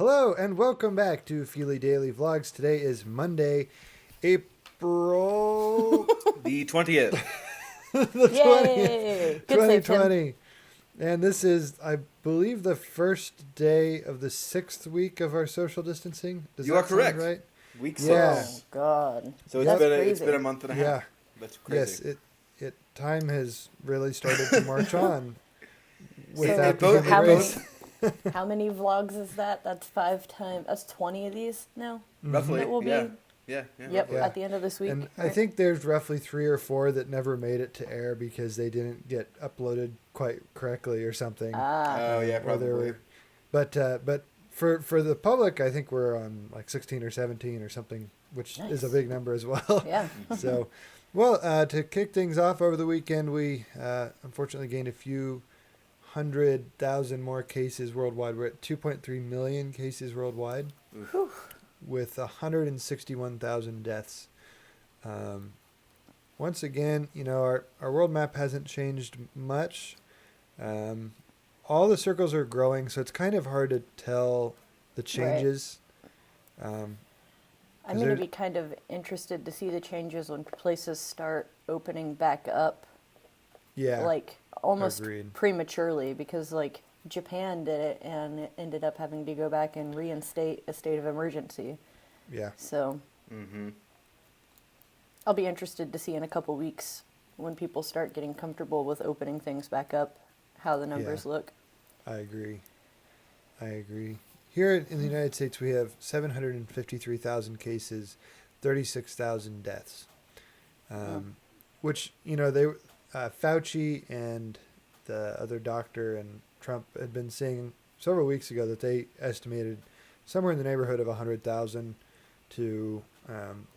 Hello and welcome back to Fili Daily Vlogs. Today is Monday, April The 20th. the 20th, Yay! Good save, Tim. 2020. And this is, I believe, the first day of the 6th week of our social distancing. Does You that are correct. sound right? Week Yeah. 6. Oh God. So That's it's crazy. been a month and a half. Yeah. That's Yes, crazy. time has really started to march on without it the both- human it race. How many vlogs is that? That's 5 times. That's 20 of these now. Roughly. It will yeah. be. Yeah. Yep. Yeah. At the end of this week. And I right? think there's roughly 3 or 4 that never made it to air because they didn't get uploaded quite correctly or something. Oh, yeah, Or there probably. but for the public, I think we're on like 16 or 17 or something, which is a Nice. big number as well. Yeah. So, well, to kick things off over the weekend, we unfortunately gained a few 100,000 more cases worldwide. We're at 2.3 million cases worldwide, with 161,000 deaths. Once again, our world map hasn't changed much. All the circles are growing, so it's kind of hard to tell the changes. I'm Is going to there- be kind of interested to see the changes when places start opening back up, Yeah, like almost agreed. prematurely, because like Japan did it and it ended up having to go back and reinstate a state of emergency. yeah, So Mm-hmm. I'll be interested to see in a couple weeks when people start getting comfortable with opening things back up, how the numbers look. I agree. Here in the United States, we have 753,000 cases, 36,000 deaths. Which, Fauci and the other doctor and Trump had been saying several weeks ago that they estimated somewhere in the neighborhood of 100,000 to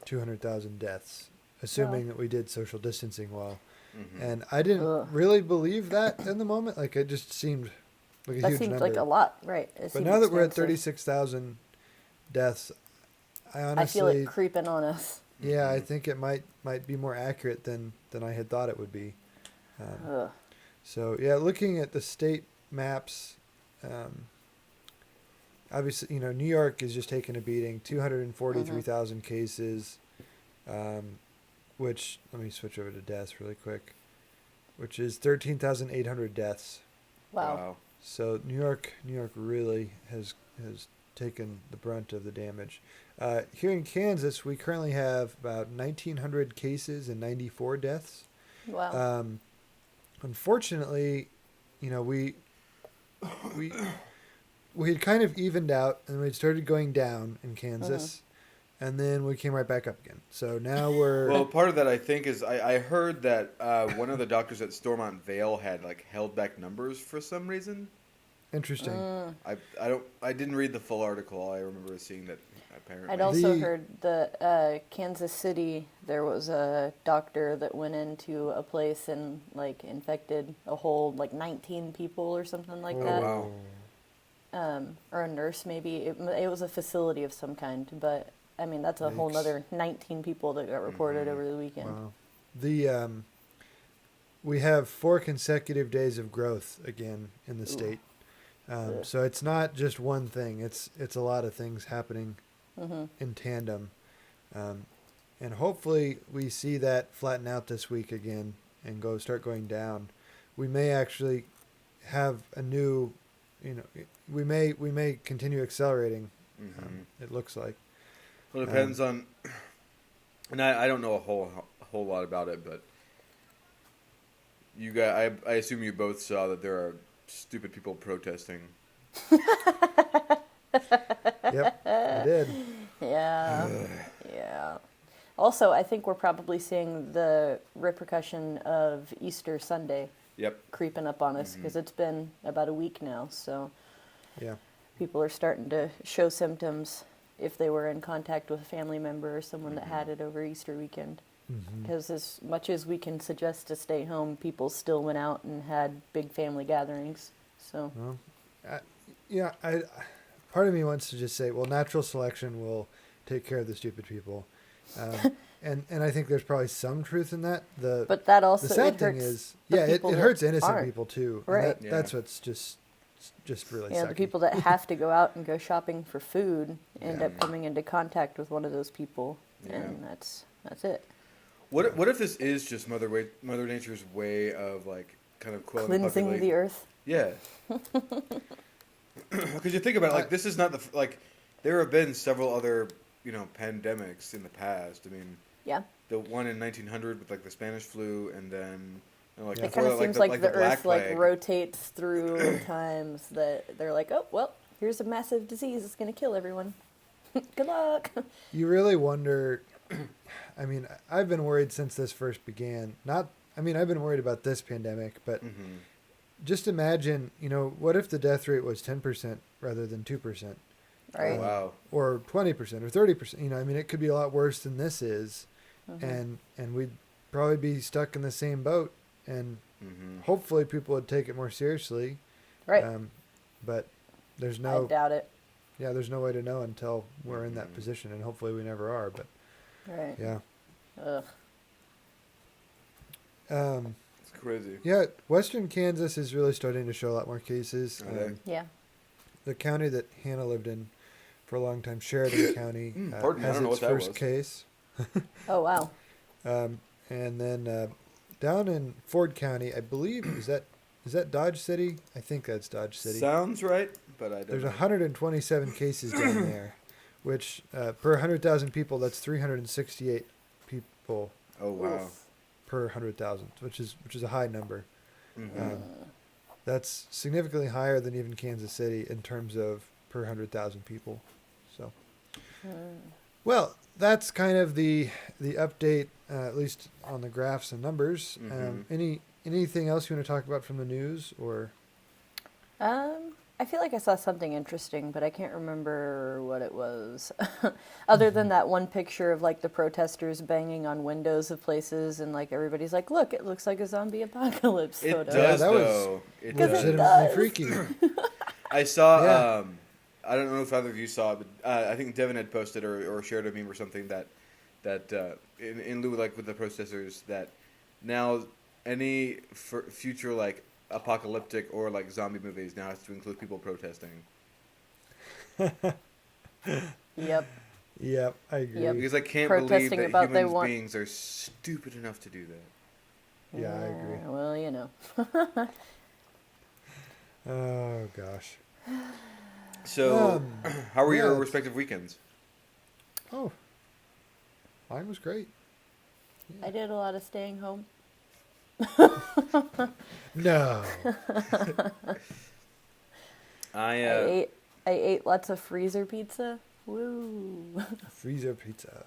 200,000 deaths, assuming that we did social distancing well. Mm-hmm. And I didn't Ugh. really believe that in the moment. Like, it just seemed like a That huge seems number. like a lot, right? It But seems now that we're at expensive. 36,000 deaths, I honestly, I feel it creeping on us. yeah, I think it might be more accurate than I had thought it would be. Ugh. So yeah, looking at the state maps, obviously, New York is just taking a beating. 243,000 cases, which, let me switch over to deaths really quick, which is 13,800 deaths. Wow. So New York really has taken the brunt of the damage. Here in Kansas, we currently have about 1,900 cases and 94 deaths. Wow. Unfortunately, we had kind of evened out, and we started going down in Kansas, and then we came right back up again. So now we're Well, part of that, I think, is I heard that one of the doctors at Stormont Vale had held back numbers for some reason. interesting. I didn't read the full article. I remember seeing that apparently. I'd also The- heard that Kansas City, there was a doctor that went into a place and infected a whole 19 people or something like Oh, that. wow. Or a nurse maybe. It was a facility of some kind, but I mean that's a whole Yikes. nother 19 people that got reported over the weekend. Wow. The we have 4 consecutive days of growth again in the state. So it's not just one thing. It's a lot of things happening in tandem. And hopefully we see that flatten out this week again and start going down. We may actually have a new, we may continue accelerating. It looks like. Well, it depends on, and I don't know a whole lot about it, but you guys, I assume you both saw that there are stupid people protesting. Yep, I did. Yeah. Yeah. Also, I think we're probably seeing the repercussion of Easter Sunday Yep. creeping up on us because it's been about a week now. So Yeah. people are starting to show symptoms if they were in contact with a family member or someone that had it over Easter weekend. Because as much as we can suggest to stay home, people still went out and had big family gatherings. So Well, I part of me wants to just say, well, natural selection will take care of the stupid people, and I think there's probably some truth in that. but that also the sad it thing hurts is, the yeah, it people that hurts innocent aren't. people too. Right. And that's what's just just really Yeah, sucky. the people that have to go out and go shopping for food end up coming into contact with one of those people, and that's it. What if this is just Mother Nature's way of like kind of quelling Cleansing the earth. Yeah. Because you think about it, like this is not like there have been several other pandemics in the past. I mean, Yeah. the one in 1900 with like the Spanish flu, and then like It kind of seems like the Black earth like Plague. rotates through times that they're like, oh well, here's a massive disease. It's going to kill everyone. Good luck. You really wonder. I mean, I've been worried since this first began. I've been worried about this pandemic, but just imagine, what if the death rate was 10% rather than 2%? Right. Wow. Or 20% or 30%. It could be a lot worse than this is, and we'd probably be stuck in the same boat. And hopefully people would take it more seriously. Right. But there's I no. doubt it. Yeah, there's no way to know until we're in that position, and hopefully we never are. But Right. yeah. Ugh. It's crazy. Yeah, Western Kansas is really starting to show a lot more cases. Are they? Yeah. The county that Hannah lived in for a long time, Sheridan County, Pardon me, I has don't know its what that first was. case. Oh wow. And then down in Ford County, I believe, is that Dodge City? I think that's Dodge City. Sounds right, but I don't There's know. 127 cases down there, which per 100,000 people, that's 368 people Oh wow. Oof. per 100,000, which is a high number. Mhm. That's significantly higher than even Kansas City in terms of per 100,000 people. So, well, that's kind of the update, at least on the graphs and numbers. Anything else you want to talk about from the news, or? I feel like I saw something interesting, but I can't remember what it was. Other than that one picture of like the protesters banging on windows of places, and like everybody's like, "Look, it looks like a zombie apocalypse It photo." does that was though. It Because it does. does. legitimately freaky. I saw. Yeah. I don't know if either of you saw it, but I think Devin had posted or shared a meme or something that in lieu like with the protesters that now any future like apocalyptic or like zombie movies now has to include people protesting. Yep. Yep, I agree. Yep. Because I can't Protesting believe that about they human want- beings are stupid enough to do that. Yeah, I agree. Well, you know. Oh gosh. So, how were your yeah, respective weekends? Oh, mine was great. I did a lot of staying home. No. I I ate lots of freezer pizza. Woo. Freezer pizza.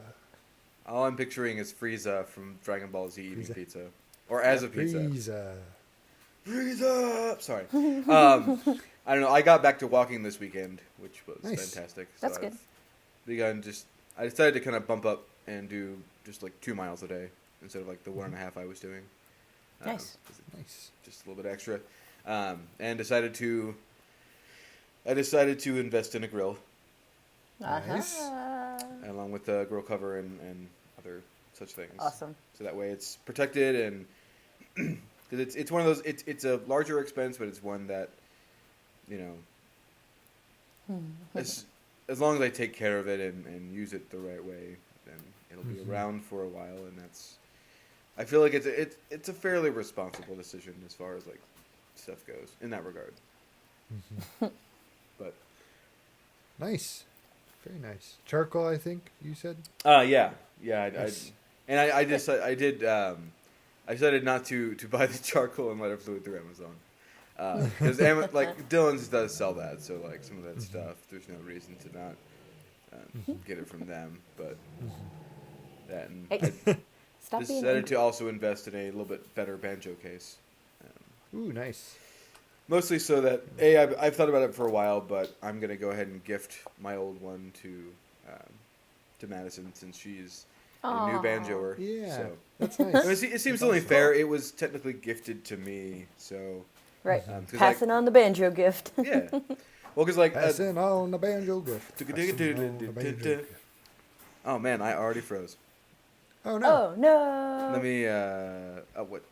all I'm picturing is Frieza from Dragon Ball Z eating Frieza. pizza, or as a pizza. Frieza. Frieza. Sorry. I don't know. I got back to walking this weekend, which was Nice. fantastic. So That's good. I've begun I decided to kind of bump up and do just like 2 miles a day instead of like the 1.5 I was doing. Nice. 'Cause Nice. just a little bit extra, and decided to invest in a grill Nice. along with a grill cover and other such things. Awesome. So that way it's protected and because it's one of those it's a larger expense, but it's one that as long as I take care of it and use it the right way, then it'll be around for a while, and I feel like it's a fairly responsible decision as far as like stuff goes in that regard. But Nice. Very nice. Charcoal, I think you said. yeah, Nice. I decided not to buy the charcoal and lighter fluid through Amazon because like Dylan's does sell that, so like some of that stuff, there's no reason to not get it from them. But that and Hey, I stop being decided angry. to also invest in a little bit better banjo case. Ooh, nice. Mostly so that I've thought about it for a while, but I'm gonna go ahead and gift my old one to Madison since she's a new Aw. banjoer. Yeah, So. that's I mean, nice. it seems only fair. It was technically gifted to me, so Right. 'cause, Passing on the banjo gift. yeah. Well, because like Passing on the banjo gift. Passing on the banjo gift. oh man, I already froze. Oh no. Oh no. Let me what?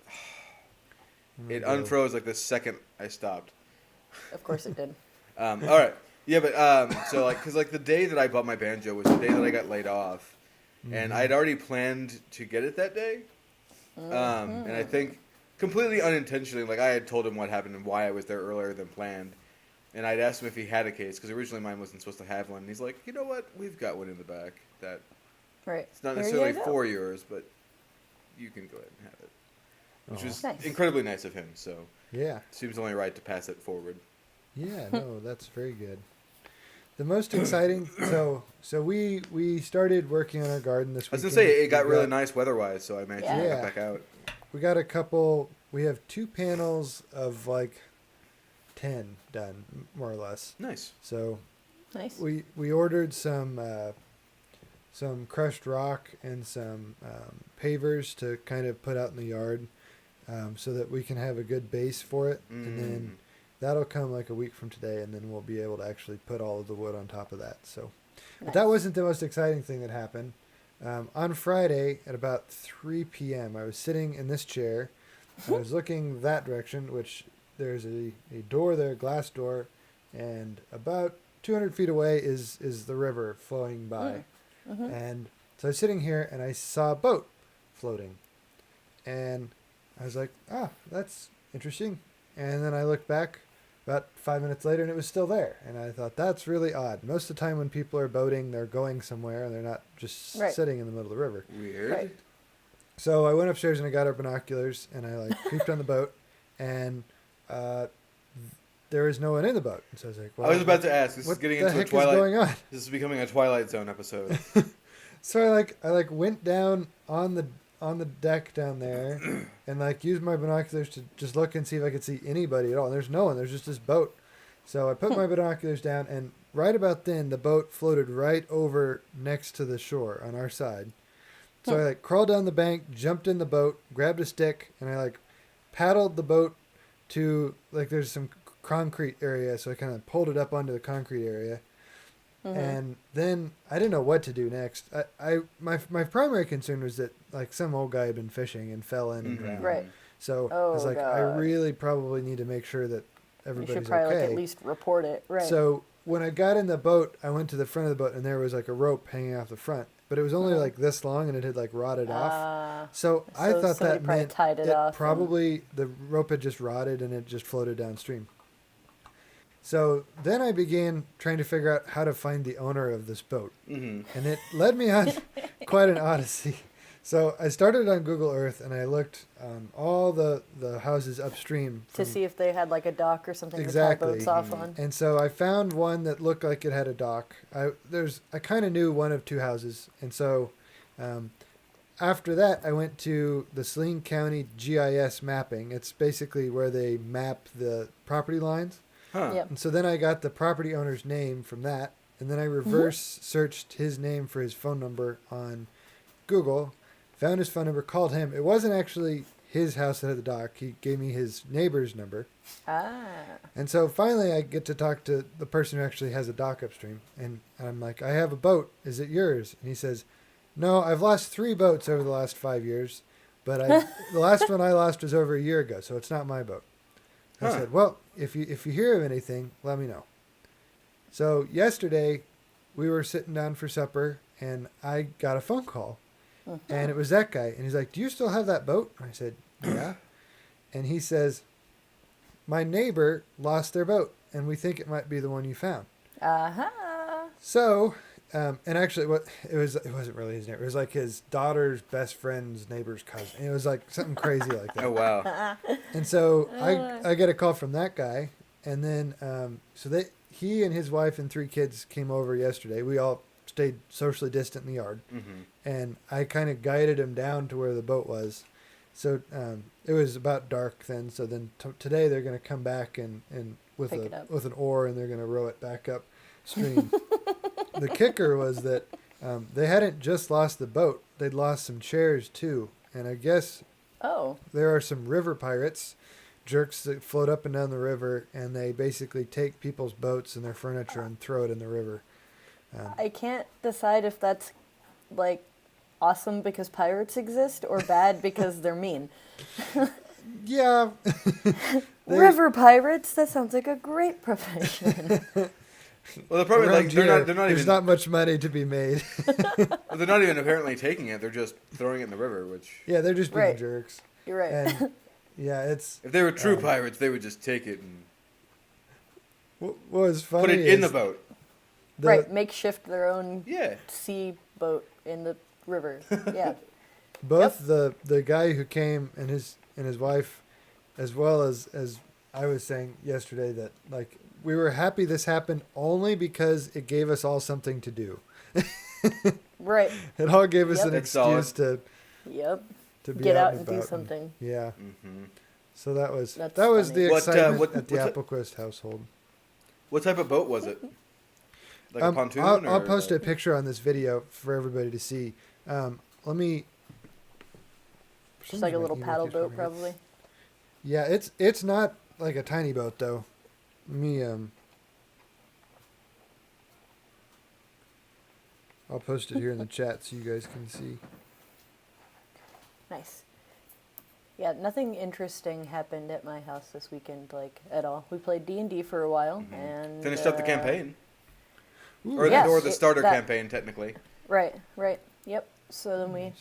It Oh, no. unfroze like the second I stopped. Of course it did. All right. Yeah, but so like, cause like the day that I bought my banjo was the day that I got laid off, and I'd already planned to get it that day, and I think completely unintentionally, like I had told him what happened and why I was there earlier than planned, and I'd asked him if he had a case because originally mine wasn't supposed to have one. And he's like, you know what, we've got one in the back that Right. it's not Here necessarily you go. for yours, but you can go ahead and have it, which was Nice. incredibly nice of him. So Yeah. seems only right to pass it forward. Yeah, no, that's very good. The most exciting, so we started working on our garden this I was weekend. gonna say it got We really nice weather-wise, so I managed to Yeah. get Yeah. back out. We got a couple. We have 2 panels of like 10 done, more or less. Nice. So Nice. we ordered some crushed rock and some pavers to kind of put out in the yard, so that we can have a good base for it, and then that'll come like a week from today, and then we'll be able to actually put all of the wood on top of that. So, but that Nice. wasn't the most exciting thing that happened. On Friday at about 3 p.m., I was sitting in this chair. I was looking that direction, which there's a door there, glass door, and about 200 feet away is the river flowing by. And so I was sitting here, and I saw a boat floating. And I was like, that's interesting. And then I looked back about 5 minutes later, and it was still there. And I thought, that's really odd. Most of the time when people are boating, they're going somewhere, and they're not just Right. sitting in the middle of the river. Weird. Right. So I went upstairs, and I got our binoculars, and I like creeped on the boat, and there was no one in the boat. And so I was like, well, I was about to ask. This is what getting the into a heck is Twilight. going on? This is becoming a Twilight Zone episode. So I went down on the deck down there and like used my binoculars to just look and see if I could see anybody at all. And there's no one. There's just this boat. So I put my binoculars down, and right about then the boat floated right over next to the shore on our side. So I like crawled down the bank, jumped in the boat, grabbed a stick, and I like paddled the boat to like there's some concrete area. So I kind of pulled it up onto the concrete area. And then I didn't know what to do next. My primary concern was that like some old guy had been fishing and fell in and drowned. Right. So I Oh, was like, I God. really probably need to make sure that You everybody's should probably okay. like at least report it. Right. So when I got in the boat, I went to the front of the boat, and there was like a rope hanging off the front, but it was only like this long, and it had like rotted off. So I so thought somebody that probably meant tied it off and- probably the rope had just rotted and it just floated downstream. So then I began trying to figure out how to find the owner of this boat. And it led me on quite an odyssey. So I started on Google Earth, and I looked all the houses upstream. to see if they had like a dock or something Exactly. to tie boats off on. And so I found one that looked like it had a dock. I kind of knew one of 2 houses. And so after that, I went to the Saline County GIS mapping. It's basically where they map the property lines. Huh. Yep. And so then I got the property owner's name from that, and then I reverse searched his name for his phone number on Google, found his phone number, called him. It wasn't actually his house that had the dock. He gave me his neighbor's number. And so finally I get to talk to the person who actually has a dock upstream, and I'm like, I have a boat. Is it yours? And he says, no, I've lost 3 boats over the last 5 years, but the last one I lost was over a year ago, so it's not my boat. I said, well, if you hear of anything, let me know. So yesterday, we were sitting down for supper, and I got a phone call, and it was that guy. And he's like, do you still have that boat? And I said, yeah. And he says, my neighbor lost their boat, and we think it might be the one you found. So, and actually, it wasn't really his neighbor. It was like his daughter's best friend's neighbor's cousin. And it was like something crazy like that. Oh wow. And so I get a call from that guy, and then he and his wife and 3 kids came over yesterday. We all stayed socially distant in the yard, and I kind of guided him down to where the boat was. So it was about dark then. So then today they're going to come back and with Pick it up. with an oar, and they're going to row it back upstream. The kicker was that they hadn't just lost the boat; they'd lost some chairs too. And I guess there are some river pirates, jerks that float up and down the river, and they basically take people's boats and their furniture and throw it in the river. I can't decide if that's like awesome because pirates exist or bad because they're mean. Yeah. River pirates? That sounds like a great profession. Well, the problem is, Around like, here, they're not there's even not much money to be made. they're not even apparently taking it. They're just throwing it in the river. Which, Yeah, they're just being Right. jerks. You're right. And yeah, it's if they were true pirates, they would just take it and what was funny put it in the is boat. Right, makeshift their own Yeah. sea boat in the river. Yeah. both the guy who came and his wife, as well as I was saying yesterday, that like we were happy this happened only because it gave us all something to do. Right. It all gave us Yep. an That's excuse Yep. to be Get out and and do about something. yeah. Mm-hmm. So that was That's the funny. What, excitement at the what's Applequist household. What type of boat was it? Like a pontoon? I'll or post like- a picture on this video for everybody to see. Let me. Just like a little Email paddle keeps boat, coming up. probably. Yeah, it's not like a tiny boat though. Let me I'll post it here in the chat so you guys can see. Nice. Yeah, nothing interesting happened at my house this weekend, like at all. We played D&D for a while and Finished up the campaign. Ooh, Or, Yes, or the it- starter that- campaign, technically. Right. Yep. So then we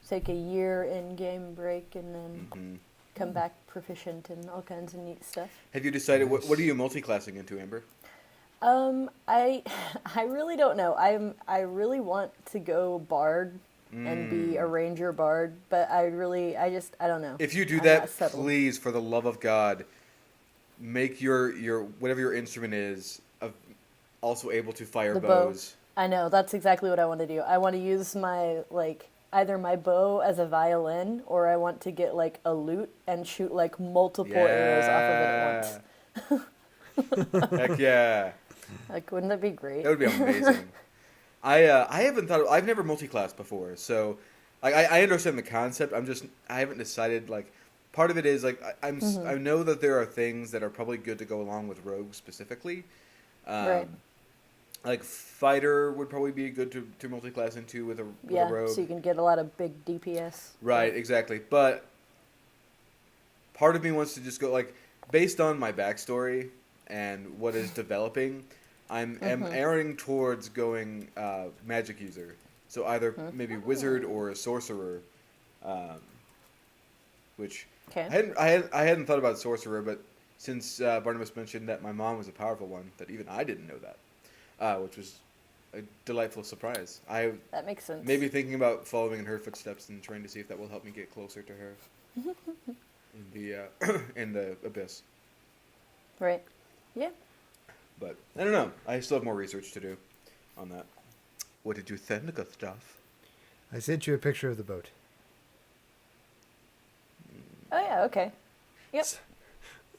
take a year in-game break and then Hmm. come back proficient and all kinds of neat stuff. Have you decided Nice. what are you multi-classing into, Amber? I I really don't know. I really want to go bard and be a ranger bard, but I don't know. If you do I'm that, not settled. please, for the love of God, make your whatever your instrument is also able to fire The bow. bows. I know, that's exactly what I want to do. I want to use my either my bow as a violin or I want to get like a lute and shoot like multiple arrows off of it at once. Heck yeah. Like, wouldn't that be great? That would be amazing. I haven't thought. I've never multi-classed before, so like I understand the concept. I haven't decided. Like, part of it is like I know that there are things that are probably good to go along with rogue specifically. Right. Like fighter would probably be good to multi-class into with a rogue. So you can get a lot of big DPS. Right, exactly. But part of me wants to just go like based on my backstory and what is developing. I'm erring towards going magic user, so either maybe wizard or a sorcerer, which Okay. I hadn't thought about sorcerer, but since Barnabas mentioned that my mom was a powerful one, that even I didn't know that, which was a delightful surprise. I That makes sense. maybe thinking about following in her footsteps and trying to see if that will help me get closer to her in the in the abyss. Right. Yeah. But I don't know. I still have more research to do on that. What did you think, Gustav? I sent you a picture of the boat. Oh yeah. Okay. Yep.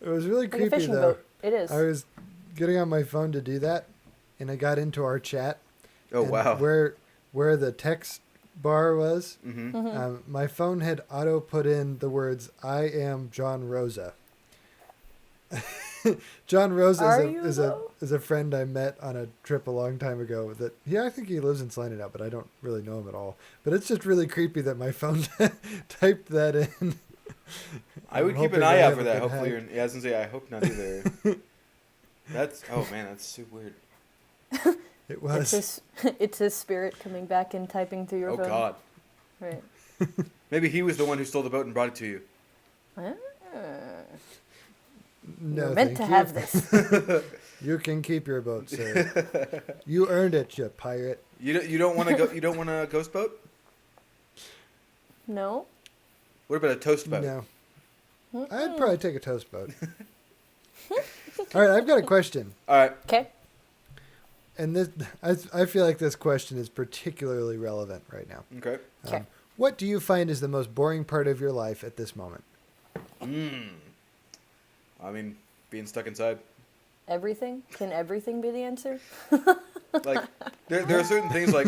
It was really Like a creepy fishing though. boat. It is. I was getting on my phone to do that, and I got into our chat. Oh and wow. Where the text bar was, Mm-hmm. my phone had auto put in the words "I am John Rosa." John Rosa Are is you, a is a though? is a friend I met on a trip a long time ago. That I think he lives in Salina now, but I don't really know him at all. But it's just really creepy that my phone typed that in. I would I'm keep an hoping eye I out for haven't that. been Hopefully, hacked. I was gonna say I hope not either. That's that's so weird. It It's was. his, it's his spirit coming back and typing through your Oh phone. God. Right. Maybe he was the one who stole the boat and brought it to you. Ah, No, you're meant thank to you. have this. You can keep your boat, sir. You earned it, you pirate. You don't want to go. You don't want a ghost boat. No. What about a toast boat? No. I'd probably take a toast boat. All right, I've got a question. All right. Okay. And this, I feel like this question is particularly relevant right now. Okay. Okay. What do you find is the most boring part of your life at this moment? I mean, being stuck inside. Everything? Can everything be the answer? Like, there are certain things like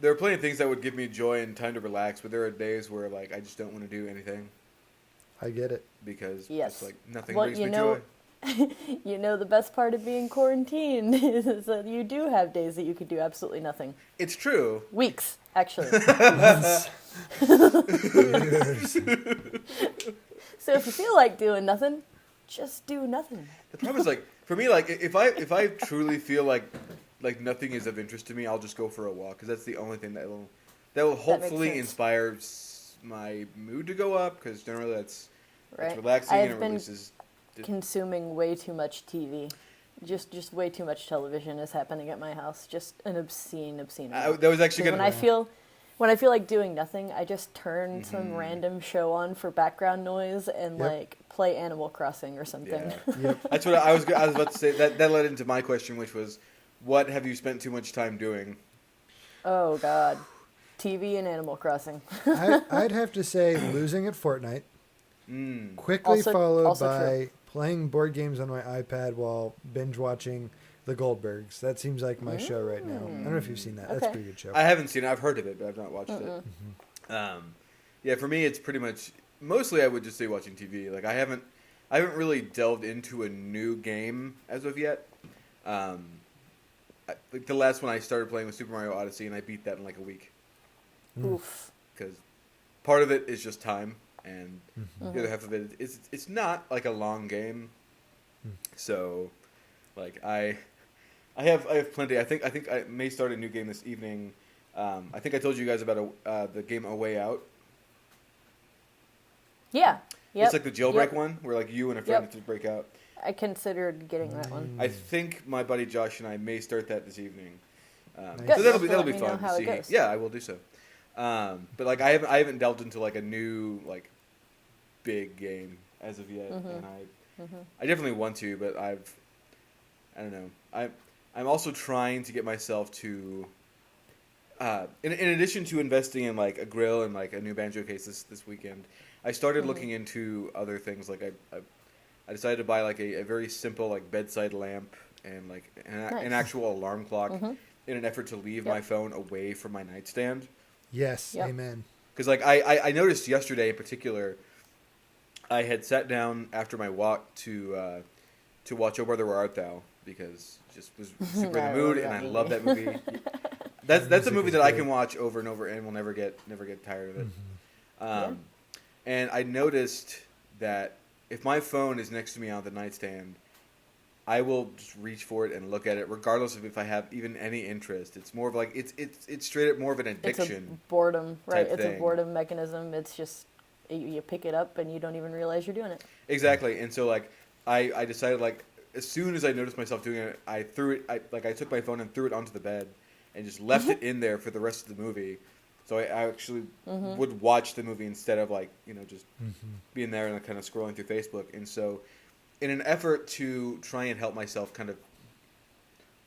there are plenty of things that would give me joy and time to relax, but there are days where like I just don't want to do anything I get it. because Yes. it's like nothing Well, brings you me know- joy. You know, the best part of being quarantined is that you do have days that you could do absolutely nothing. It's true. Weeks, actually. Years. So if you feel like doing nothing, just do nothing. The problem is, like, for me, like, if I truly feel like nothing is of interest to me, I'll just go for a walk, because that's the only thing that will hopefully inspire my mood to go up, because generally that's relaxing and it releases. Consuming way too much TV. Just way too much television is happening at my house. Just an obscene amount. That was actually when I feel like doing nothing, I just turn some random show on for background noise and like play Animal Crossing or something. Yeah. Yep. That's what I was about to say. That led into my question, which was, what have you spent too much time doing? Oh God, TV and Animal Crossing. I'd have to say losing at Fortnite. Quickly followed by playing board games on my iPad while binge watching The Goldbergs. That seems like my show right now. I don't know if you've seen that. Okay. That's a pretty good show. I haven't seen it. I've heard of it, but I've not watched it. Yeah, for me, it's pretty much mostly I would just say watching TV. Like I haven't really delved into a new game as of yet. Like the last one I started playing was Super Mario Odyssey, and I beat that in like a week. Oof. Because part of it is just time. And the other half of it, it's not like a long game, so like I have plenty. I think I may start a new game this evening. I think I told you guys about the game A Way Out. Yeah, it's like the jailbreak one where like you and a friend have to break out. I considered getting that one. I think my buddy Josh and I may start that this evening. Good. So that'll be fun how to it see. goes. Yeah, I will do so. But like I haven't delved into like a new like big game as of yet, and I definitely want to, but I don't know. I'm also trying to get myself to, in addition to investing in like a grill and like a new Banjo Case this weekend, I started looking into other things. Like I decided to buy like a very simple like bedside lamp and like an actual alarm clock in an effort to leave my phone away from my nightstand. Yes, amen. Because like I noticed yesterday in particular, I had sat down after my walk to watch Oh Brother Where Art Thou, because just was super in the mood, and I love that movie. That's a movie that I can watch over and over and will never get tired of it. And I noticed that if my phone is next to me on the nightstand, I will just reach for it and look at it, regardless of if I have even any interest. It's more of like it's straight up more of an addiction. It's a boredom, right? It's thing. A boredom mechanism. It's just you pick it up and you don't even realize you're doing it. Exactly, and so like I decided like as soon as I noticed myself doing it, I threw it. I took my phone and threw it onto the bed, and just left it in there for the rest of the movie. So I actually would watch the movie instead of like just being there and kind of scrolling through Facebook. And so, in an effort to try and help myself kind of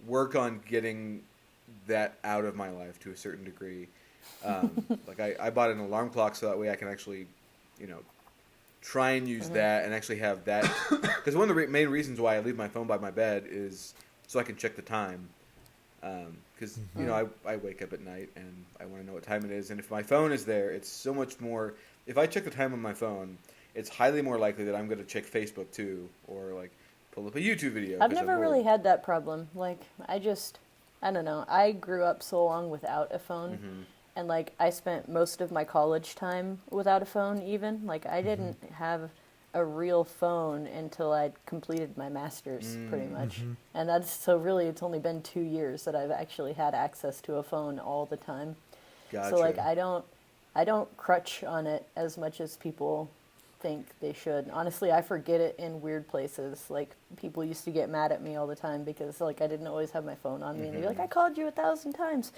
work on getting that out of my life to a certain degree, like I bought an alarm clock so that way I can actually, try and use that and actually have that. Because one of the main reasons why I leave my phone by my bed is so I can check the time. Because I wake up at night and I want to know what time it is, and if my phone is there, it's so much more. If I check the time on my phone, it's highly more likely that I'm going to check Facebook too, or like pull up a YouTube video. I've never really had that problem. Like I don't know. I grew up so long without a phone, and like I spent most of my college time without a phone. Even like I didn't have a real phone until I'd completed my master's, pretty much. And that's so really it's only been 2 years that I've actually had access to a phone all the time. Gotcha. So like I don't crutch on it as much as people think they should. Honestly, I forget it in weird places. Like people used to get mad at me all the time because like I didn't always have my phone on me, and they'd be like, "I called you 1,000 times."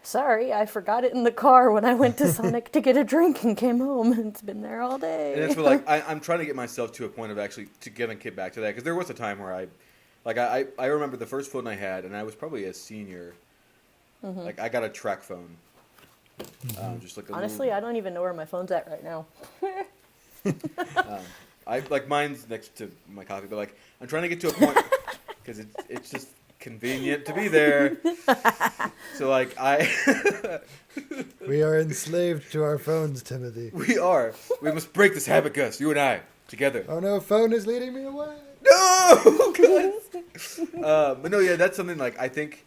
Sorry, I forgot it in the car when I went to Sonic to get a drink and came home, and it's been there all day. And it's like I'm trying to get myself to a point of actually to get back to that, because there was a time where I remember the first phone I had, and I was probably a senior. Like I got a track phone. Just like honestly, I don't even know where my phone's at right now. I like mine's next to my coffee, but like I'm trying to get to a point because it's just convenient to be there. So like we are enslaved to our phones, Timothy. We are. We must break this habit, Gus. You and I together. Oh no, phone is leading me away. No. But no, yeah, that's something like I think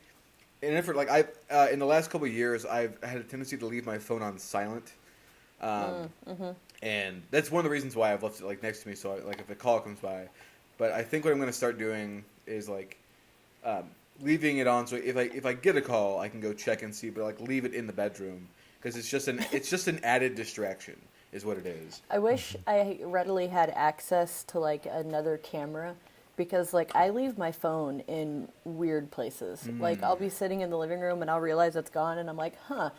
in an effort like in the last couple of years I've had a tendency to leave my phone on silent. And that's one of the reasons why I've left it like next to me, so like if a call comes by. But I think what I'm going to start doing is like leaving it on, so if I get a call, I can go check and see, but like leave it in the bedroom because it's just an added distraction is what it is. I wish I readily had access to like another camera because like I leave my phone in weird places. Like I'll be sitting in the living room and I'll realize it's gone and I'm like, huh,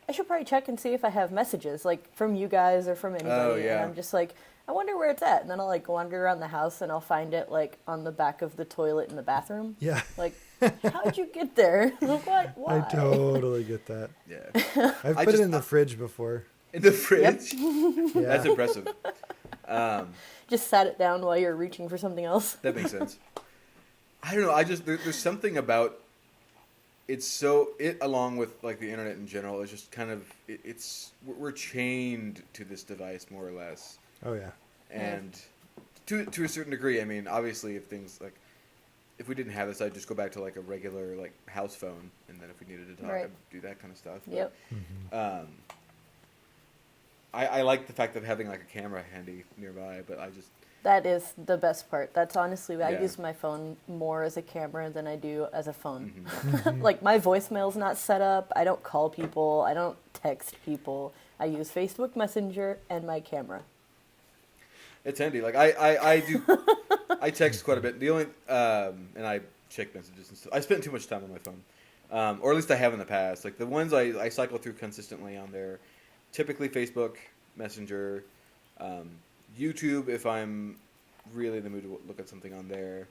I should probably check and see if I have messages like from you guys or from anybody. Oh, yeah. And I'm just like, I wonder where it's at. And then I'll like wander around the house and I'll find it like on the back of the toilet in the bathroom. Yeah. Like, how'd you get there? What? Why? I totally get that. Yeah. I've I put it just- in the fridge before. In the fridge. Yeah. That's impressive. Just sat it down while you're reaching for something else. That makes sense. I don't know. There's something about it along with like the internet in general is just kind of we're chained to this device more or less. Oh yeah. And to a certain degree, I mean, obviously, if we didn't have this, I'd just go back to like a regular like house phone, and then if we needed to talk, Right. I'd do that kind of stuff. Yep. But, I like the fact of having like a camera handy nearby, but I just That is the best part. That's honestly, I Yeah. use my phone more as a camera than I do as a phone. Mm-hmm. Like my voicemail's not set up. I don't call people. I don't text people. I use Facebook Messenger and my camera. it's handy. Like I do, I text quite a bit. The only and I check messages and stuff. I spend too much time on my phone, or at least I have in the past. Like the ones I cycle through consistently on there, typically Facebook Messenger, YouTube if I'm really in the mood to look at something on there,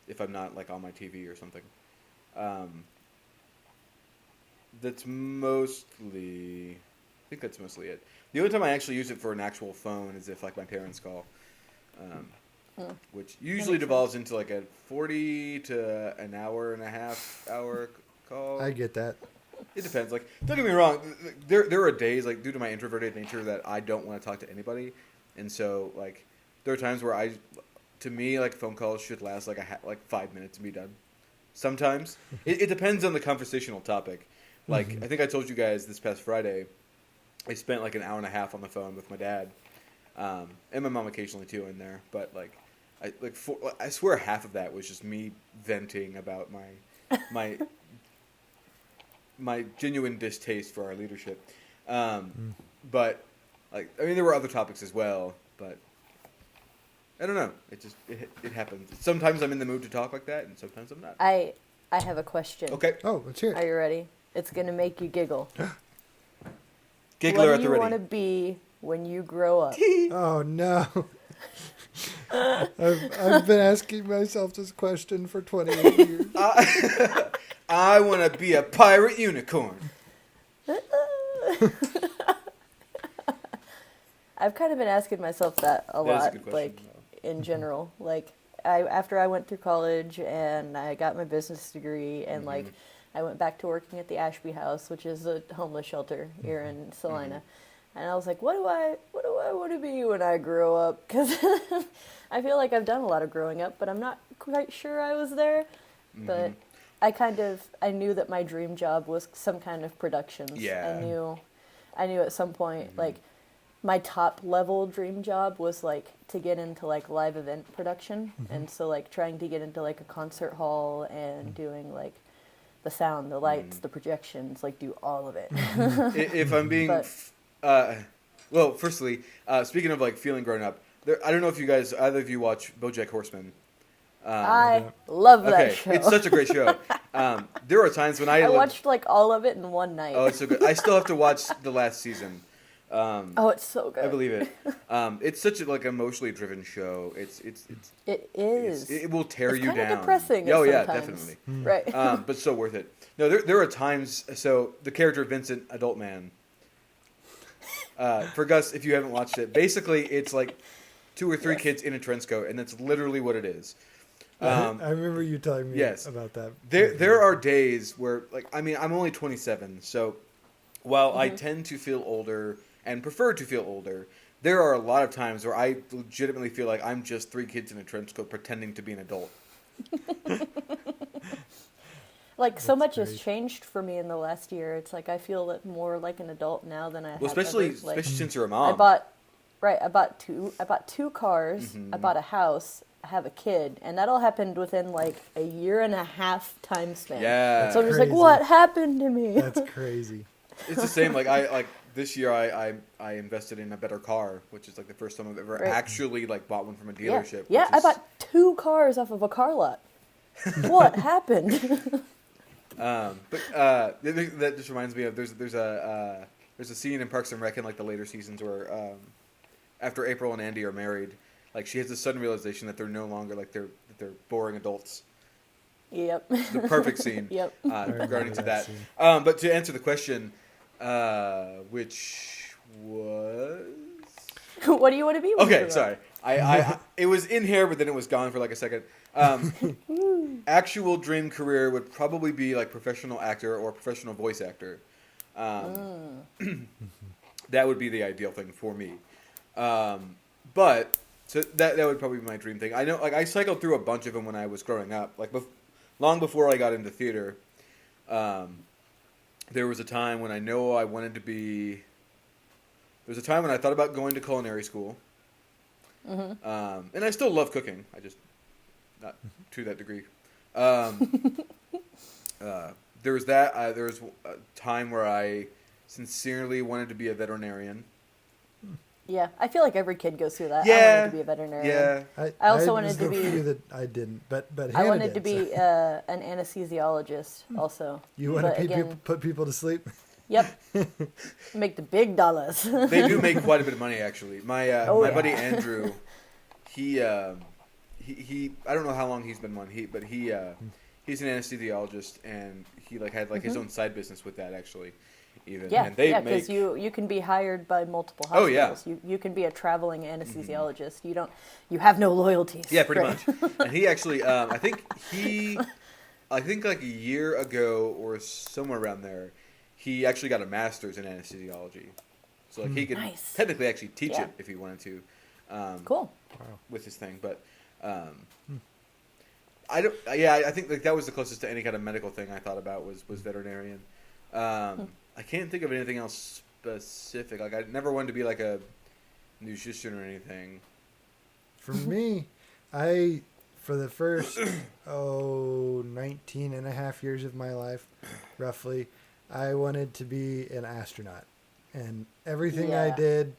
if I'm not like on my TV or something. I think that's mostly it. The only time I actually use it for an actual phone is if like my parents call, which usually makes devolves into like a 40 to an hour and a half hour call. I get that. It depends. Like, don't get me wrong. There are days, like, due to my introverted nature, that I don't want to talk to anybody, and so like, there are times where to me, like, phone calls should last like like 5 minutes and be done. Sometimes it depends on the conversational topic. Like, I think I told you guys this past Friday, I spent like an hour and a half on the phone with my dad, and my mom occasionally too in there. But like, I swear half of that was just me venting about my my genuine distaste for our leadership. But like, I mean, there were other topics as well, but I don't know. It happens. Sometimes I'm in the mood to talk like that, and sometimes I'm not. I have a question. Okay. Oh, let's hear Are it. you ready? It's gonna make you giggle. Giggler What at do the you ready. want to be when you grow up? Oh no. I've been asking myself this question for 28 years. I want to be a pirate unicorn. I've kind of been asking myself that a That is a lot, good question, like in general. Like after I went through college and I got my business degree, and like I went back to working at the Ashby House, which is a homeless shelter here in Salina. And I was like, what do I want to be when I grow up? Because I feel like I've done a lot of growing up, but I'm not quite sure I was there. But I knew that my dream job was some kind of productions. Yeah. I knew at some point, like, my top level dream job was like to get into like live event production. And so like trying to get into like a concert hall and doing like the sound, the lights, the projections, like do all of it. If I'm being, But- well, firstly, speaking of like feeling grown up, I don't know if either of you watch BoJack Horseman. I love that Okay, show. it's such a great show. There are times when I watched like all of it in one night. Oh, it's so good. I still have to watch the last season. Oh, it's so good. I believe it. It's such a like emotionally driven show. It is. It will tear It's you kinda down. depressing Oh yeah, sometimes. definitely. Right. But so worth it. No, there are times. So the character Vincent, adult man. For Gus, if you haven't watched it, basically it's like 2 or 3 kids in a trench coat, and that's literally what it is. I remember you telling me yes. about that. There are days where, like, I mean, I'm only 27, so while I tend to feel older and prefer to feel older, there are a lot of times where I legitimately feel like I'm just 3 kids in a trench coat pretending to be an adult. Like so That's much has great. changed for me in the last year. It's like I feel that more like an adult now than I have especially ever. Like since you're a mom. I bought two cars. I bought a house. I have a kid, and that all happened within like a year and a half time span. Yeah. So I'm just like, Crazy. what happened to me? That's crazy. It's the same. Like this year, I invested in a better car, which is like the first time I've ever Right. actually like bought one from a Yeah, dealership. yeah. which I is- bought 2 cars off of a car lot. What happened? But that just reminds me of there's a scene in Parks and Rec in like the later seasons where after April and Andy are married, like she has this sudden realization that they're no longer like they're boring adults. Yep. It's the perfect scene. Yep. Regarding to that that. scene. But to answer the question, which was What do you want to be? when you grow okay. up? Sorry, I it was in here, but then it was gone for like a second. Actual dream career would probably be like professional actor or professional voice actor. That would be the ideal thing for me. But so that would probably be my dream thing. I know, like I cycled through a bunch of them when I was growing up, like long before I got into theater. There was a time when I know I wanted to be. There was a time when I thought about going to culinary school. And I still love cooking. I just not to that degree. There was that. There was a time where I sincerely wanted to be a veterinarian. Yeah, I feel like every kid goes through that. I Yeah. wanted to be a veterinarian. Yeah. I also was wanted to the be- few that I didn't, but I Hannah wanted to did, be so- an anesthesiologist also. You want But to again, put people to sleep? Yep. Make the big dollars. They do make quite a bit of money, actually. My Oh, my yeah. buddy Andrew, he I don't know how long he's been one. He's an anesthesiologist, and he like had like his own side business with that actually, even. Yeah, And they yeah, make because you can be hired by multiple Oh, hospitals. yeah. You can be a traveling anesthesiologist. You have no loyalties. yeah, pretty Right. much. And he actually I think like a year ago or somewhere around there, he actually got a master's in anesthesiology. So like he could Nice. technically actually teach Yeah. it if he wanted to. Cool. With his thing, but I don't. Yeah, I think like that was the closest to any kind of medical thing I thought about was veterinarian. I can't think of anything else specific. Like I never wanted to be like a musician or anything. For me, for the first 19 and a half years of my life, roughly, I wanted to be an astronaut, and everything I Yeah. did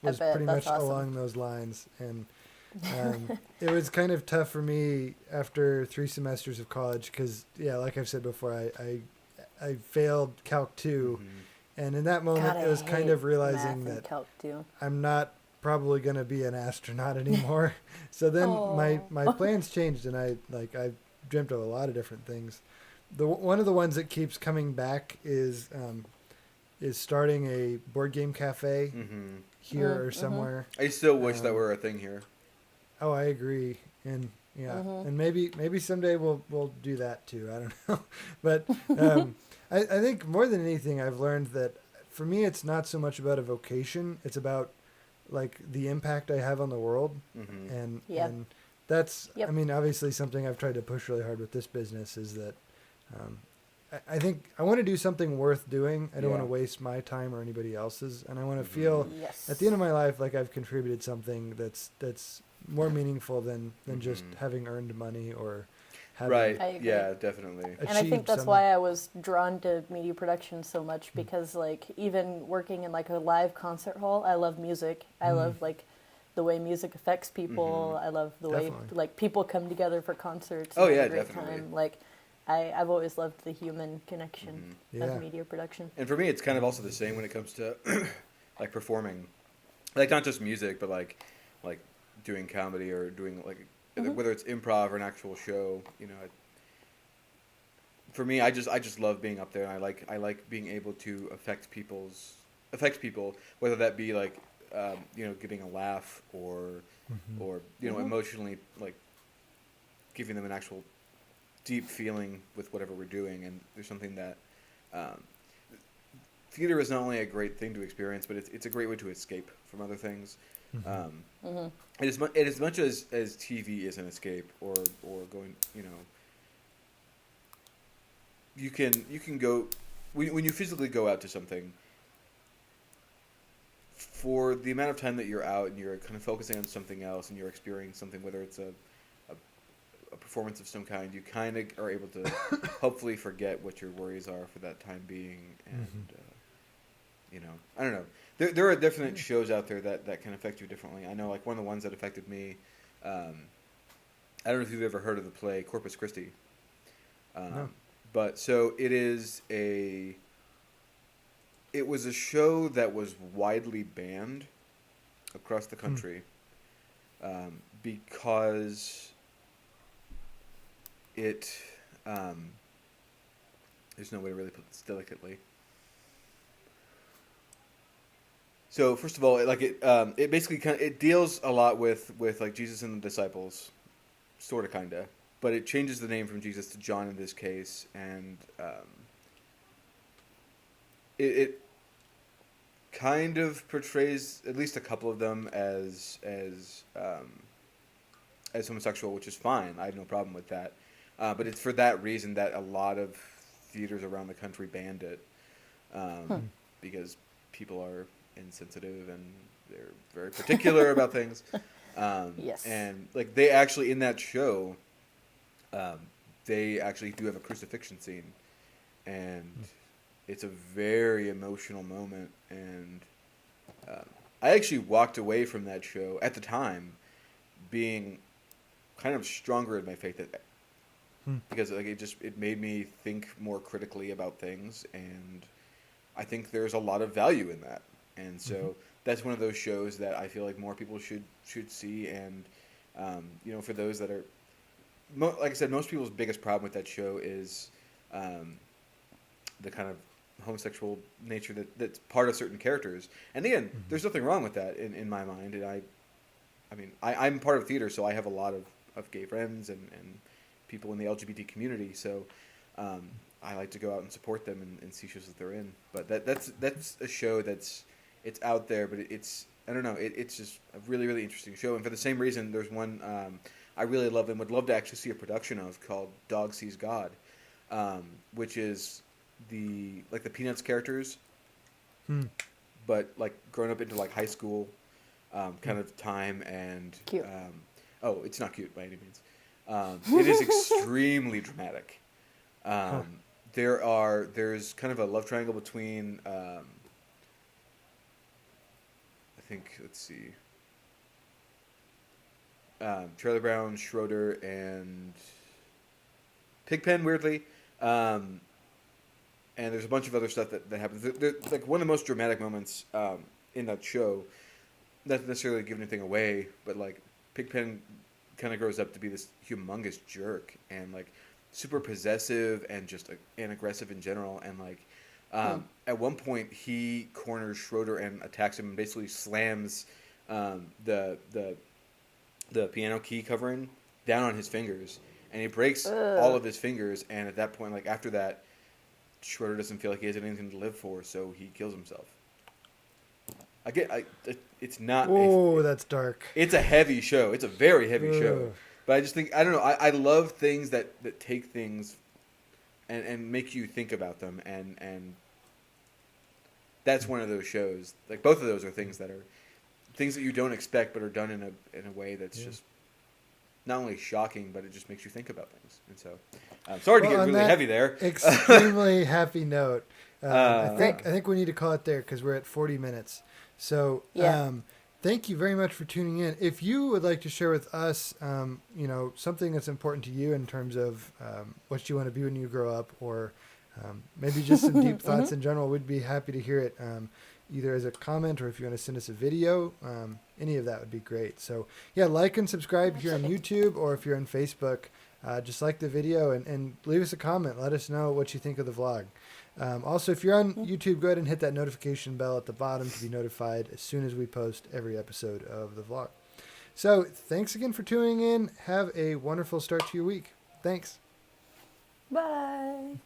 was bet pretty that's much awesome. along those lines. And it was kind of tough for me after 3 semesters of college because, yeah, like I've said before, I failed Calc 2, and in that moment, God, I it was kind hate of realizing math and that calc too. I'm not probably going to be an astronaut anymore. So then my plans changed, and I dreamt of a lot of different things. One of the ones that keeps coming back is starting a board game cafe here or somewhere. I still wish that were a thing here. Oh, I agree, and yeah, and maybe someday we'll do that too. I don't know, but I think more than anything, I've learned that for me, it's not so much about a vocation; it's about like the impact I have on the world, and Yep. and that's Yep. I mean, obviously something I've tried to push really hard with this business is that. I think I want to do something worth doing. I don't want to waste my time or anybody else's, and I want to feel Yes. at the end of my life like I've contributed something that's more meaningful than just having earned money or having Right. I agree. Yeah, definitely. And I think achieved that's something. why I was drawn to media production so much because like even working in like a live concert hall, I love music. I love like the way music affects people. I love the way Definitely. like people come together for concerts. Oh, and have yeah, a great definitely. time. Like I've always loved the human connection Yeah. of media production. And for me, it's kind of also the same when it comes to like performing, like not just music, but like doing comedy or doing like whether it's improv or an actual show. You know, for me, I just love being up there, and I like being able to affect people, whether that be like getting a laugh or emotionally like giving them an actual deep feeling with whatever we're doing. And there's something that theater is not only a great thing to experience, but it's a great way to escape from other things. And as much as TV is an escape or going, you can go when you physically go out to something. For the amount of time that you're out and you're kind of focusing on something else and you're experiencing something, whether it's a performance of some kind, you kind of are able to hopefully forget what your worries are for that time being. And, I don't know. There are definite shows out there that can affect you differently. I know, like, one of the ones that affected me, I don't know if you've ever heard of the play Corpus Christi. No. But so it was a show that was widely banned across the country because it there's no way to really put this delicately. So first of all, it basically it deals a lot with like Jesus and the disciples, sort of, kinda, but it changes the name from Jesus to John in this case, and it kind of portrays at least a couple of them as homosexual, which is fine. I have no problem with that. But it's for that reason that a lot of theaters around the country banned it, because people are insensitive and they're very particular about things. Yes. And like they actually in that show, they actually do have a crucifixion scene, and it's a very emotional moment. And I actually walked away from that show at the time, being kind of stronger in my faith because like it made me think more critically about things, and I think there's a lot of value in that. And so that's one of those shows that I feel like more people should see. And for those that are, like I said, most people's biggest problem with that show is the kind of homosexual nature that's part of certain characters. And again, there's nothing wrong with that in my mind. And I'm part of theater, so I have a lot of gay friends and people in the LGBT community. So I like to go out and support them and see shows that they're in. But that's a show it's out there, but it's I don't know. It's just a really, really interesting show. And for the same reason, there's one I really love and would love to actually see a production of called Dog Sees God, which is the Peanuts characters, but like grown up into like high school kind of time. And cute. It's not cute by any means. It is extremely dramatic. There's kind of a love triangle between I think, let's see, Charlie Brown, Schroeder, and Pigpen, weirdly. And there's a bunch of other stuff that happens. They're, like, one of the most dramatic moments in that show, not necessarily give anything away, but like Pigpen kind of grows up to be this humongous jerk and like super possessive and just and aggressive in general. And like at one point he corners Schroeder and attacks him and basically slams the piano key covering down on his fingers, and he breaks all of his fingers. And at that point, like after that, Schroeder doesn't feel like he has anything to live for, so he kills himself. It's not. Oh, that's dark. It's a heavy show. It's a very heavy show. But I just think, I don't know. I love things that take things and make you think about them, and that's one of those shows. Like both of those are things that you don't expect, but are done in a way that's just not only shocking, but it just makes you think about things. And so, sorry to get really heavy there. Extremely happy note. I think we need to call it there because we're at 40 minutes. So thank you very much for tuning in. If you would like to share with us, something that's important to you in terms of what you want to be when you grow up, or maybe just some deep thoughts in general, we'd be happy to hear it, either as a comment or if you want to send us a video. Any of that would be great. So like and subscribe here on YouTube, or if you're on Facebook, just like the video and leave us a comment. Let us know what you think of the vlog. Also, if you're on YouTube, go ahead and hit that notification bell at the bottom to be notified as soon as we post every episode of the vlog. So thanks again for tuning in. Have a wonderful start to your week. Thanks. Bye.